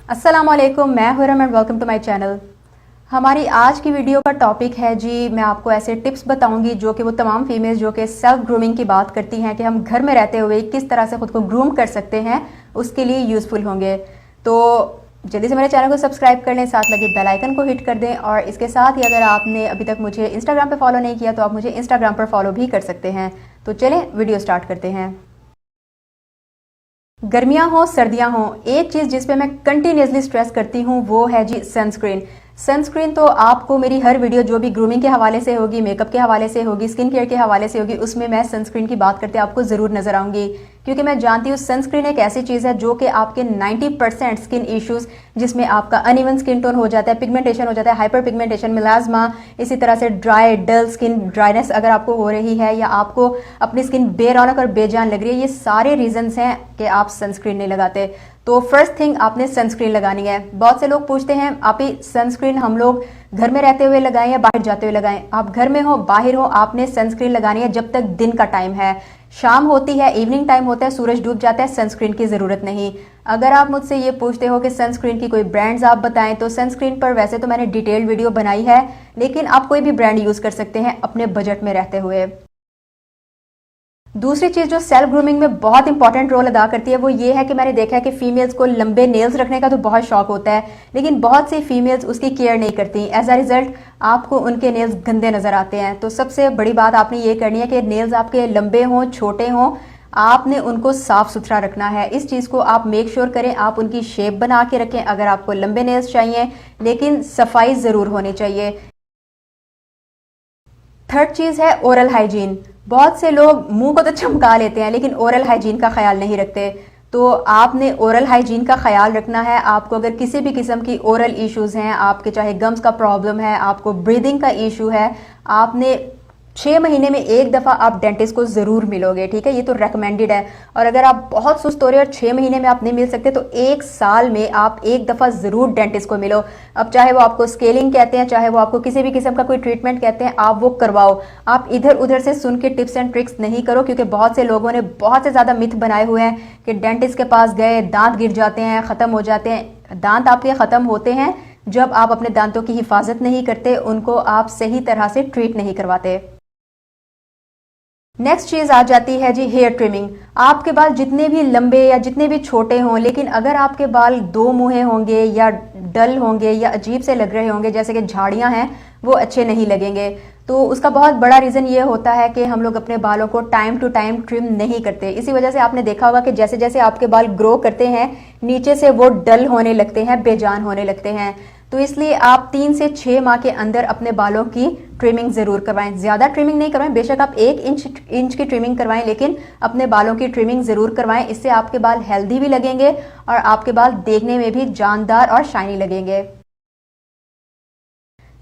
अस्सलाम वालेकुम, मैं Huram and welcome to my channel. हमारी आज की वीडियो का टॉपिक है जी, मैं आपको ऐसे टिप्स बताऊंगी जो कि वो तमाम फीमेल्स जो कि सेल्फ ग्रूमिंग की बात करती हैं कि हम घर में रहते हुए किस तरह से खुद को ग्रूम कर सकते हैं, उसके लिए यूज़फुल होंगे। तो जल्दी से मेरे चैनल को सब्सक्राइब कर लें, साथ लगे बेल आइकन को हिट कर दें और इसके साथ ही अगर आपने अभी तक मुझे इंस्टाग्राम पर फॉलो नहीं किया तो आप मुझे इंस्टाग्राम पर फॉलो भी कर सकते हैं। तो चलें वीडियो स्टार्ट करते हैं। गर्मियां हो सर्दियां हो, एक चीज़ जिस पे मैं कंटिन्यूसली स्ट्रेस करती हूँ वो है जी सनस्क्रीन। सनस्क्रीन तो आपको मेरी हर वीडियो जो भी ग्रूमिंग के हवाले से होगी, मेकअप के हवाले से होगी, स्किन केयर के हवाले से होगी, उसमें मैं सनस्क्रीन की बात करते आपको ज़रूर नजर आऊंगी, क्योंकि मैं जानती हूँ सनस्क्रीन एक ऐसी चीज़ है जो कि आपके 90% स्किन इश्यूज, जिसमें आपका अनइवन स्किन टोन हो जाता है, पिगमेंटेशन हो जाता है, हाइपर पिगमेंटेशन, मिलाज्मा, इसी तरह से ड्राई डल स्किन, ड्राइनेस अगर आपको हो रही है या आपको अपनी स्किन बेरौनक और बेजान लग रही है, ये सारे रीजंस हैं कि आप सनस्क्रीन नहीं लगाते। तो फर्स्ट थिंग आपने सनस्क्रीन लगानी है। बहुत से लोग पूछते हैं आप ही सनस्क्रीन हम लोग घर में रहते हुए लगाएं या बाहर जाते हुए लगाएं। आप घर में हो बाहर हो, आपने सनस्क्रीन लगानी है जब तक दिन का टाइम है। शाम होती है, इवनिंग टाइम होता है, सूरज डूब जाता है, सनस्क्रीन की जरूरत नहीं। अगर आप मुझसे ये पूछते हो कि सनस्क्रीन की कोई ब्रांड्स आप बताएं, तो सनस्क्रीन पर वैसे तो मैंने डिटेल्ड वीडियो बनाई है, लेकिन आप कोई भी ब्रांड यूज कर सकते हैं अपने बजट में रहते हुए। दूसरी चीज जो सेल्फ ग्रूमिंग में बहुत इंपॉर्टेंट रोल अदा करती है वो ये है कि मैंने देखा है कि फीमेल्स को लंबे नेल्स रखने का तो बहुत शौक होता है, लेकिन बहुत सी फीमेल्स उसकी केयर नहीं करती। एज अ रिजल्ट आपको उनके नेल्स गंदे नजर आते हैं। तो सबसे बड़ी बात आपने ये करनी है कि नेल्स आपके लंबे हों, छोटे हों, आपने उनको साफ सुथरा रखना है। इस चीज को आप मेक श्योर करें, आप उनकी शेप बना के रखें। अगर आपको लंबे नेल्स चाहिए, लेकिन सफाई जरूर होनी चाहिए। थर्ड चीज है ओरल हाइजीन। बहुत से लोग मुंह को तो चमका लेते हैं लेकिन ओरल हाइजीन का ख्याल नहीं रखते। तो आपने ओरल हाइजीन का ख्याल रखना है। आपको अगर किसी भी किस्म की ओरल इश्यूज हैं, आपके चाहे गम्स का प्रॉब्लम है, आपको ब्रीदिंग का इशू है, आपने 6 महीने में एक दफ़ा आप डेंटिस्ट को ज़रूर मिलोगे, ठीक है, ये तो रेकमेंडेड है। और अगर आप बहुत सुस्त हो रहे हो और 6 महीने में आप नहीं मिल सकते तो 1 साल में आप एक दफ़ा ज़रूर डेंटिस्ट को मिलो। अब चाहे वो आपको स्केलिंग कहते हैं, चाहे वो आपको किसी भी किस्म का कोई ट्रीटमेंट कहते हैं, आप वो करवाओ। आप इधर उधर से सुन के टिप्स एंड ट्रिक्स नहीं करो, क्योंकि बहुत से लोगों ने बहुत से ज़्यादा मिथ बनाए हुए हैं कि डेंटिस्ट के पास गए, दांत गिर जाते हैं, ख़त्म हो जाते हैं। दांत आपके ख़त्म होते हैं जब आप अपने दांतों की हिफाजत नहीं करते, उनको आप सही तरह से ट्रीट नहीं करवाते। नेक्स्ट चीज आ जाती है जी हेयर ट्रिमिंग। आपके बाल जितने भी लंबे या जितने भी छोटे हों, लेकिन अगर आपके बाल दो मुँहे होंगे या डल होंगे या अजीब से लग रहे होंगे, जैसे कि झाड़ियां हैं, वो अच्छे नहीं लगेंगे। तो उसका बहुत बड़ा रीज़न ये होता है कि हम लोग अपने बालों को टाइम टू टाइम ट्रिम नहीं करते। इसी वजह से आपने देखा होगा कि जैसे जैसे आपके बाल ग्रो करते हैं, नीचे से वो डल होने लगते हैं, बेजान होने लगते हैं। तो इसलिए आप 3 से 6 माह के अंदर अपने बालों की ट्रिमिंग ज़रूर करवाएं। ज़्यादा ट्रिमिंग नहीं करवाएं, बेशक आप 1 इंच की ट्रिमिंग करवाएं, लेकिन अपने बालों की ट्रिमिंग ज़रूर करवाएं। इससे आपके बाल हेल्दी भी लगेंगे और आपके बाल देखने में भी जानदार और शाइनी लगेंगे।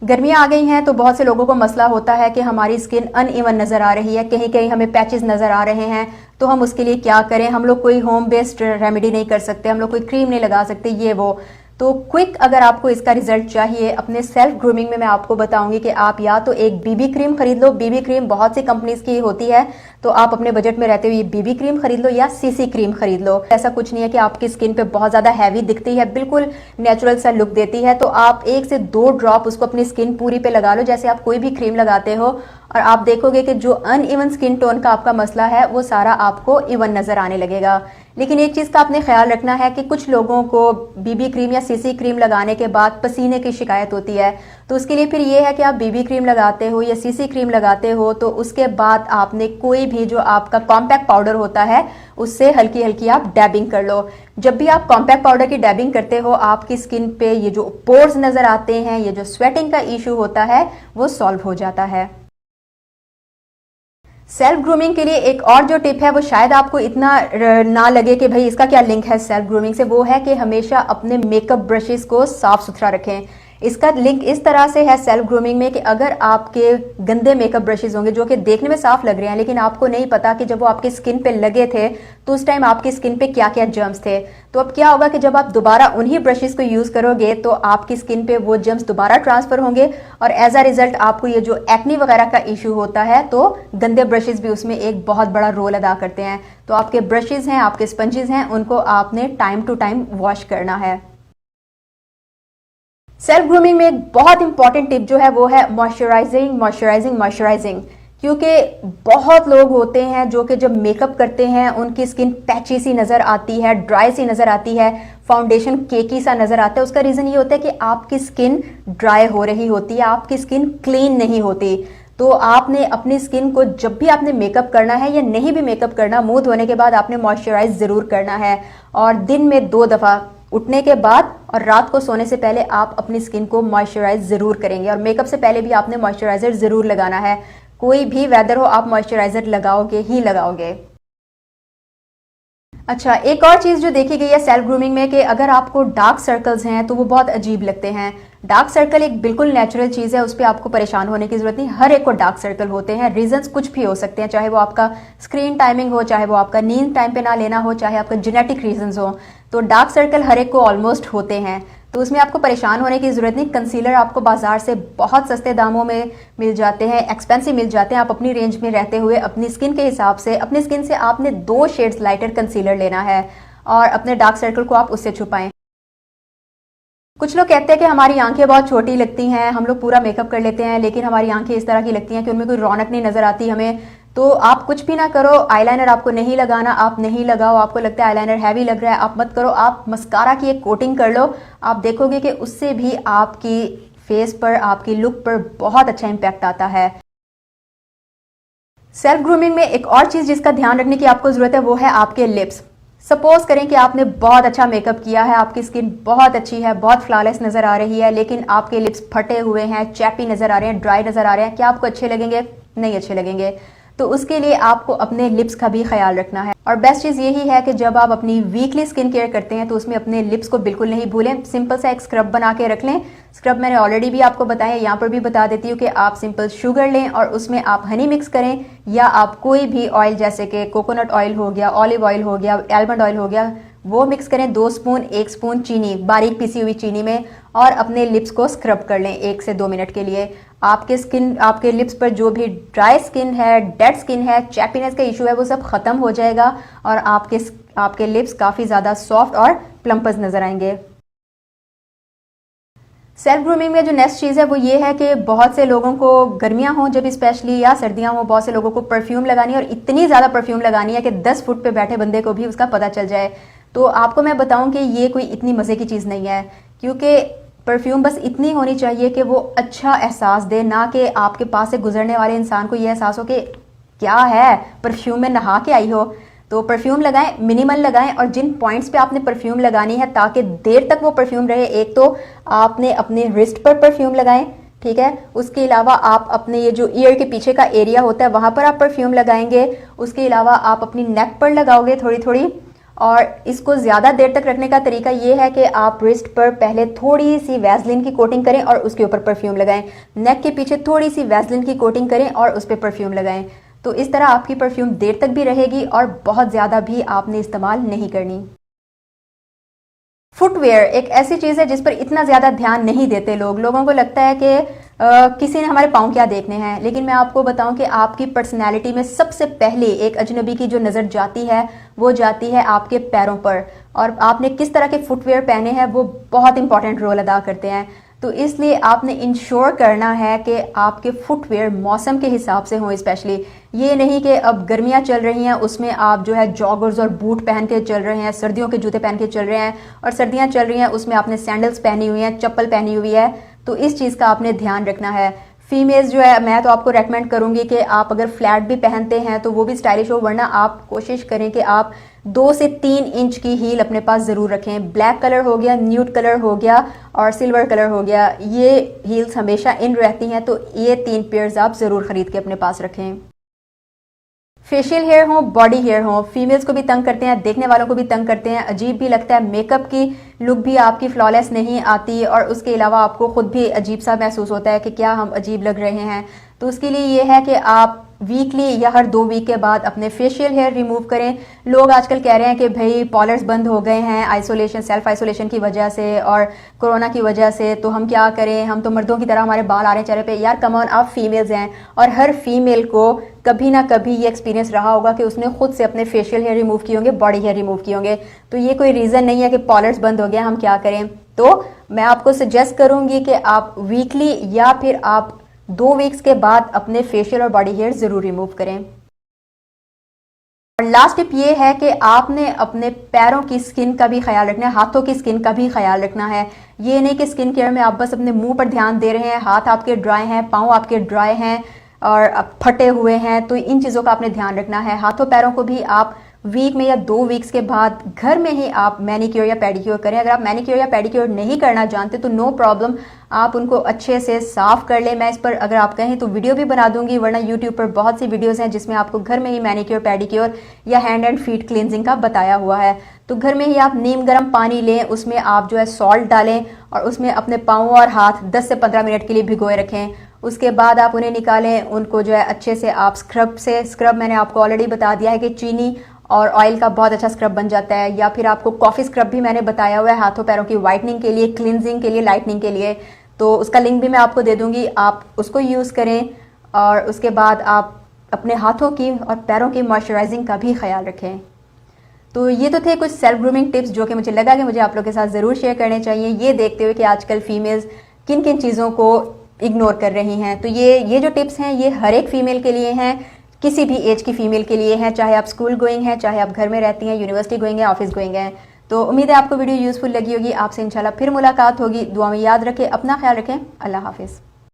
गर्मियां आ गई हैं तो बहुत से लोगों को मसला होता है कि हमारी स्किन अनइवन नज़र आ रही है, कहीं कहीं हमें पैचेस नज़र आ रहे हैं। तो हम उसके लिए क्या करें? हम लोग कोई होम बेस्ड रेमेडी नहीं कर सकते, हम लोग कोई क्रीम नहीं लगा सकते, ये वो। तो क्विक अगर आपको इसका रिजल्ट चाहिए अपने सेल्फ ग्रूमिंग में, मैं आपको बताऊंगी कि आप या तो एक बीबी क्रीम खरीद लो। बीबी क्रीम बहुत सी कंपनीज की होती है, तो आप अपने बजट में रहते हुए बीबी क्रीम खरीद लो या सीसी क्रीम खरीद लो। ऐसा कुछ नहीं है कि आपकी स्किन पे बहुत ज्यादा हैवी दिखती है, बिल्कुल नेचुरल सा लुक देती है। तो आप 1 से 2 ड्रॉप उसको अपनी स्किन पूरी पे लगा लो, जैसे आप कोई भी क्रीम लगाते हो, और आप देखोगे कि जो अनइवन स्किन टोन का आपका मसला है वो सारा आपको इवन नजर आने लगेगा। लेकिन एक चीज का आपने ख्याल रखना है कि कुछ लोगों को बीबी क्रीम या सीसी क्रीम लगाने के बाद पसीने की शिकायत होती है। तो उसके लिए फिर ये है कि आप बीबी क्रीम लगाते हो या सीसी क्रीम लगाते हो तो उसके बाद आपने कोई भी जो आपका कॉम्पैक्ट पाउडर होता है उससे हल्की हल्की आप डैबिंग कर लो। जब भी आप कॉम्पैक्ट पाउडर की डैबिंग करते हो, आपकी स्किन पे ये जो पोर्स नजर आते हैं, ये जो स्वेटिंग का इशू होता है, वो सॉल्व हो जाता है। सेल्फ ग्रूमिंग के लिए एक और जो टिप है वो शायद आपको इतना ना लगे कि भाई इसका क्या लिंक है सेल्फ ग्रूमिंग से, वो है कि हमेशा अपने मेकअप ब्रशेस को साफ सुथरा रखें। इसका लिंक इस तरह से है सेल्फ ग्रूमिंग में कि अगर आपके गंदे मेकअप ब्रशेस होंगे जो कि देखने में साफ लग रहे हैं, लेकिन आपको नहीं पता कि जब वो आपकी स्किन पे लगे थे तो उस टाइम आपकी स्किन पे क्या क्या जर्म्स थे। तो अब क्या होगा कि जब आप दोबारा उन्हीं ब्रशेस को यूज करोगे तो आपकी स्किन पे वो जर्म्स दोबारा ट्रांसफर होंगे और एज अ रिजल्ट आपको ये जो एक्नी वगैरह का इशू होता है, तो गंदे ब्रशेस भी उसमें एक बहुत बड़ा रोल अदा करते हैं। तो आपके ब्रशेस हैं, आपके स्पंजेस हैं, उनको आपने टाइम टू टाइम वॉश करना है। सेल्फ ग्रूमिंग में एक बहुत इंपॉर्टेंट टिप जो है वो है मॉइस्चराइजिंग मॉइस्चराइजिंग मॉइस्चराइजिंग। क्योंकि बहुत लोग होते हैं जो कि जब मेकअप करते हैं उनकी स्किन पैची सी नज़र आती है, ड्राई सी नज़र आती है, फाउंडेशन केकी सा नज़र आता है। उसका रीज़न ये होता है कि आपकी स्किन ड्राई हो रही होती है, आपकी स्किन क्लीन नहीं होती। तो आपने अपनी स्किन को जब भी आपने मेकअप करना है या नहीं भी मेकअप करना, मुंह धोने के बाद आपने मॉइस्चराइज ज़रूर करना है। और दिन में 2 दफ़ा, उठने के बाद और रात को सोने से पहले आप अपनी स्किन को मॉइस्चराइज ज़रूर करेंगे। और मेकअप से पहले भी आपने मॉइस्चराइज़र ज़रूर लगाना है। कोई भी वेदर हो आप मॉइस्चराइज़र लगाओगे ही लगाओगे। अच्छा, एक और चीज़ जो देखी गई है सेल्फ ग्रूमिंग में कि अगर आपको डार्क सर्कल्स हैं तो वो बहुत अजीब लगते हैं। डार्क सर्कल एक बिल्कुल नेचुरल चीज़ है, उस पर आपको परेशान होने की ज़रूरत नहीं। हर एक को डार्क सर्कल होते हैं, रीजंस कुछ भी हो सकते हैं, चाहे वो आपका स्क्रीन टाइमिंग हो, चाहे वो आपका नींद टाइम पे ना लेना हो, चाहे आपका जेनेटिक रीजंस हो। तो डार्क सर्कल हर एक को ऑलमोस्ट होते हैं, तो उसमें आपको परेशान होने की ज़रूरत नहीं। कंसीलर आपको बाजार से बहुत सस्ते दामों में मिल जाते हैं, एक्सपेंसिव मिल जाते हैं। आप अपनी रेंज में रहते हुए अपनी स्किन के हिसाब से, अपनी स्किन से आपने 2 शेड्स लाइटर कंसीलर लेना है और अपने डार्क सर्कल को आप उससे छुपाएं। कुछ लोग कहते हैं कि हमारी आंखें बहुत छोटी लगती हैं, हम लोग पूरा मेकअप कर लेते हैं लेकिन हमारी आंखें इस तरह की लगती हैं कि उनमें कोई रौनक नहीं नजर आती हमें। तो आप कुछ भी ना करो, आईलाइनर आपको नहीं लगाना, आप नहीं लगाओ, आपको लगता है आईलाइनर हैवी लग रहा है, आप मत करो। आप मस्कारा की एक कोटिंग कर लो, आप देखोगे कि उससे भी आपकी फेस पर, आपकी लुक पर बहुत अच्छा इंपैक्ट आता है। सेल्फ ग्रूमिंग में एक और चीज जिसका ध्यान रखने की आपको जरूरत है वो है आपके लिप्स। सपोज करें कि आपने बहुत अच्छा मेकअप किया है, आपकी स्किन बहुत अच्छी है, बहुत फ्लॉलेस नजर आ रही है, लेकिन आपके लिप्स फटे हुए हैं, चैपी नजर आ रहे हैं, ड्राई नजर आ रहे हैं। क्या आपको अच्छे लगेंगे? नहीं अच्छे लगेंगे। तो उसके लिए आपको अपने लिप्स का भी ख्याल रखना है। और बेस्ट चीज़ यही है कि जब आप अपनी वीकली स्किन केयर करते हैं तो उसमें अपने लिप्स को बिल्कुल नहीं भूलें। सिंपल सा एक स्क्रब बना के रख लें। स्क्रब मैंने ऑलरेडी भी आपको बताया, यहाँ पर भी बता देती हूँ कि आप सिंपल शुगर लें और उसमें आप हनी मिक्स करें, या आप कोई भी ऑयल जैसे कि कोकोनट ऑयल हो गया, ऑलिव ऑयल हो गया, आलमंड ऑयल हो गया, वो मिक्स करें। 2 स्पून, 1 स्पून चीनी, बारीक पीसी हुई चीनी में, और अपने लिप्स को स्क्रब कर लें 1 से 2 मिनट के लिए। आपके स्किन, आपके लिप्स पर जो भी ड्राई स्किन है, डेड स्किन है, चैपीनेस का इशू है, वो सब खत्म हो जाएगा और आपके लिप्स काफ़ी ज़्यादा सॉफ्ट और प्लम्पस नजर आएंगे। सेल्फ ग्रूमिंग में जो नेक्स्ट चीज़ है वो ये है कि बहुत से लोगों को गर्मियां हों जब स्पेशली, या सर्दियां हों, बहुत से लोगों को परफ्यूम लगानी है, और इतनी ज़्यादा परफ्यूम लगानी है कि 10 फुट पे बैठे बंदे को भी उसका पता चल जाए। तो आपको मैं बताऊं कि ये कोई इतनी मज़े की चीज़ नहीं है, क्योंकि परफ्यूम बस इतनी होनी चाहिए कि वो अच्छा एहसास दे, ना कि आपके पास से गुजरने वाले इंसान को ये एहसास हो कि क्या है, परफ्यूम में नहा के आई हो। तो परफ्यूम लगाएं, मिनिमल लगाएं, और जिन पॉइंट्स पे आपने परफ्यूम लगानी है ताकि देर तक वो परफ्यूम रहे, एक तो आपने अपने रिस्ट पर परफ्यूम लगाएं, ठीक है। उसके अलावा आप अपने ये जो ईयर के पीछे का एरिया होता है वहां पर आप परफ्यूम लगाएंगे। उसके अलावा आप अपनी नेक पर लगाओगे थोड़ी थोड़ी। और इसको ज़्यादा देर तक रखने का तरीका ये है कि आप रिस्ट पर पहले थोड़ी सी वैसलीन की कोटिंग करें और उसके ऊपर परफ्यूम लगाएं, नेक के पीछे थोड़ी सी वैसलीन की कोटिंग करें और उस पर परफ्यूम लगाएं। तो इस तरह आपकी परफ्यूम देर तक भी रहेगी और बहुत ज़्यादा भी आपने इस्तेमाल नहीं करनी। फुटवेयर एक ऐसी चीज़ है जिस पर इतना ज़्यादा ध्यान नहीं देते लोग। लोगों को लगता है कि किसी ने हमारे पाँव क्या देखने हैं, लेकिन मैं आपको बताऊं कि आपकी पर्सनैलिटी में सबसे पहले एक अजनबी की जो नज़र जाती है वो जाती है आपके पैरों पर, और आपने किस तरह के फुटवेयर पहने हैं वो बहुत इंपॉर्टेंट रोल अदा करते हैं। तो इसलिए आपने इंश्योर करना है कि आपके फुटवेयर मौसम के हिसाब से हों। स्पेशली ये नहीं कि अब गर्मियाँ चल रही हैं उसमें आप जो है जॉगर्स और बूट पहन के चल रहे हैं, सर्दियों के जूते पहन के चल रहे हैं, और सर्दियाँ चल रही हैं उसमें आपने सैंडल्स पहनी हुई हैं, चप्पल पहनी हुई है। तो इस चीज़ का आपने ध्यान रखना है। फीमेल्स जो है, मैं तो आपको रेकमेंड करूंगी कि आप अगर फ्लैट भी पहनते हैं तो वो भी स्टाइलिश हो, वरना आप कोशिश करें कि आप 2 से 3 इंच की हील अपने पास ज़रूर रखें। ब्लैक कलर हो गया, न्यूड कलर हो गया और सिल्वर कलर हो गया, ये हील्स हमेशा इन रहती हैं, तो ये 3 पेयर्स आप ज़रूर ख़रीद के अपने पास रखें। फेशियल हेयर हो, बॉडी हेयर हो, फीमेल्स को भी तंग करते हैं, देखने वालों को भी तंग करते हैं, अजीब भी लगता है, मेकअप की लुक भी आपकी फ्लॉलेस नहीं आती, और उसके अलावा आपको खुद भी अजीब सा महसूस होता है कि क्या हम अजीब लग रहे हैं। तो उसके लिए ये है कि आप वीकली या हर 2 वीक के बाद अपने फेशियल हेयर रिमूव करें। लोग आजकल कह रहे हैं कि भाई पॉलर्स बंद हो गए हैं आइसोलेशन, सेल्फ आइसोलेशन की वजह से और कोरोना की वजह से, तो हम क्या करें, हम तो मर्दों की तरह हमारे बाल आ रहे हैं चेहरे पे। यार कम ऑन, आप फीमेल्स हैं, और हर फीमेल को कभी ना कभी ये एक्सपीरियंस रहा होगा कि उसने खुद से अपने फेशियल हेयर रिमूव किए होंगे, बॉडी हेयर रिमूव किए होंगे। तो ये कोई रीज़न नहीं है कि पॉलर्स बंद हो गया हम क्या करें। तो मैं आपको सजेस्ट करूंगी कि आप वीकली या फिर आप 2 वीक्स के बाद अपने फेशियल और बॉडी हेयर जरूर रिमूव करें। और लास्ट टिप ये है कि आपने अपने पैरों की स्किन का भी ख्याल रखना है, हाथों की स्किन का भी ख्याल रखना है। ये नहीं कि स्किन केयर में आप बस अपने मुंह पर ध्यान दे रहे हैं, हाथ आपके ड्राई हैं, पाँव आपके ड्राई हैं और फटे हुए हैं, तो इन चीज़ों का आपने ध्यान रखना है। हाथों पैरों को भी आप वीक में या 2 वीक्स के बाद घर में ही आप मैनिक्योर या पेडिक्योर करें। अगर आप मैनिक्योर या पेडिक्योर नहीं करना जानते तो नो प्रॉब्लम, आप उनको अच्छे से साफ कर लें। मैं इस पर अगर आप कहें तो वीडियो भी बना दूंगी, वरना यूट्यूब पर बहुत सी वीडियोस हैं जिसमें आपको घर में ही मैनिक्योर पेडिक्योर या हैंड एंड फीट क्लींजिंग का बताया हुआ है। तो घर में ही आप नीम गर्म पानी लें, उसमें आप जो है सॉल्ट डालें और उसमें अपने पाँव और हाथ 10 से 15 मिनट के लिए भिगोए रखें। उसके बाद आप उन्हें निकालें, उनको जो है अच्छे से आप स्क्रब मैंने आपको ऑलरेडी बता दिया है कि चीनी और ऑयल का बहुत अच्छा स्क्रब बन जाता है, या फिर आपको कॉफ़ी स्क्रब भी मैंने बताया हुआ है हाथों पैरों की वाइटनिंग के लिए, क्लिनजिंग के लिए, लाइटनिंग के लिए। तो उसका लिंक भी मैं आपको दे दूंगी, आप उसको यूज़ करें। और उसके बाद आप अपने हाथों की और पैरों की मॉइस्चराइजिंग का भी ख्याल रखें। तो ये तो थे कुछ सेल्फ ग्रूमिंग टिप्स जो कि मुझे लगा कि मुझे आप लोगों के साथ ज़रूर शेयर करने चाहिए, ये देखते हुए कि आजकल फीमेल्स किन किन चीज़ों को इग्नोर कर रही हैं। तो ये जो टिप्स हैं ये हर एक फ़ीमेल के लिए हैं, किसी भी एज की फ़ीमेल के लिए हैं, चाहे आप स्कूल गोइंग हैं, चाहे आप घर में रहती हैं, यूनिवर्सिटी गोइंग है, ऑफिस गोइंग हैं। तो उम्मीद है आपको वीडियो यूज़फुल लगी होगी। आपसे इंशाल्लाह फिर मुलाकात होगी। दुआ में याद रखें, अपना ख्याल रखें। अल्लाह हाफिज़।